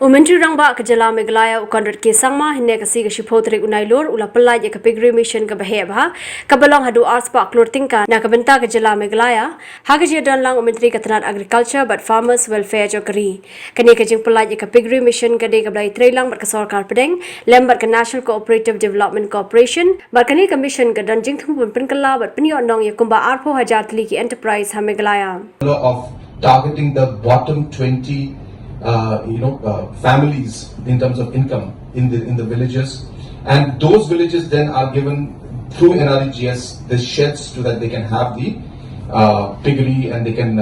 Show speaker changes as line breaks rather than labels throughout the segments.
Umentri rangba kejala Meghalaya Conrad ke Sangma hinne kasi ke shipotri unailur ula Pyllait ke Piggery mission ke bahebha kabalong Haduh arts pa Klur Tyngka na kabenta kejala Meghalaya hagaji dan lang umentri ketenat agriculture but farmers welfare jokeri kini kejing Pyllait ke Piggery mission ke de kablai trailang berkesorkar pedeng lembar ke National Cooperative Development Corporation barkani commission ke dan jingthum pun penkala bat penyo nong ya kumba arpo hajar tli ki enterprise ha Meghalaya
of targeting the bottom 20 families in terms of income in the villages, and those villages then are given through NREGS the sheds so that they can have the piggery and they can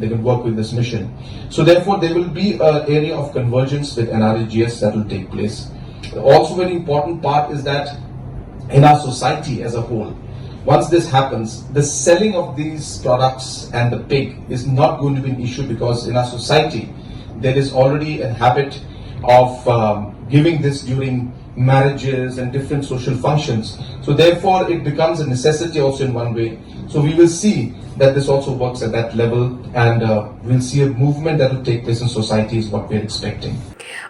they can work with this mission. So therefore there will be an area of convergence with NREGS that will take place. Also very important part is that in our society as a whole, once this happens, the selling of these products and the pig is not going to be an issue because in our society there is already a habit of giving this during marriages and different social functions. So therefore it becomes a necessity also in one way. So we will see that this also works at that level, and we'll see a movement that will take place in society is what we're expecting.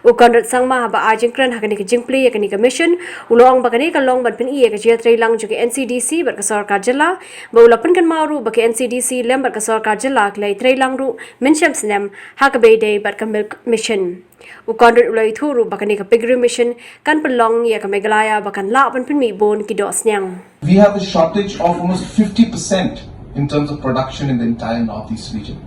Conrad Sangma haba ajengkran hakani ke jingpli yakani commission ulong bakani kalong ban pin iye ke jia lang juke NCDC bar ka sarkar jilla ba ulapan kan maru ba ke NCDC lem bar ka sarkar jilla klai lang ru mensham snem hakabe day bar ka mission Conrad ulai thuru bakani ka Piggery mission kan pelong ya ka Meghalaya bakan la ban pin mi bon ki dos nyang.
We have a shortage of almost 50% in terms of production in the entire northeast region,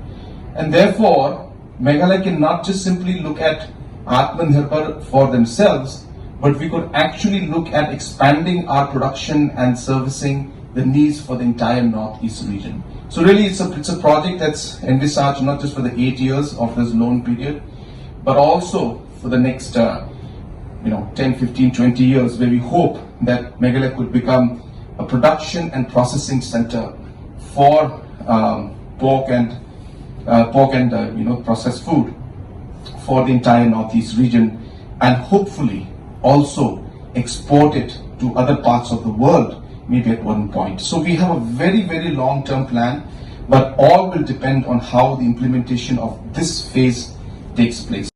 and therefore Meghalaya can not just simply look at Atmanirbhar for themselves, but we could actually look at expanding our production and servicing the needs for the entire northeast region. So really it's a project that's envisaged not just for the 8 years of this loan period, but also for the next 10, 15, 20 years, where we hope that Meghalaya could become a production and processing center for pork and processed food for the entire northeast region, and hopefully also export it to other parts of the world maybe at one point. So we have a very, very long-term plan, but all will depend on how the implementation of this phase takes place.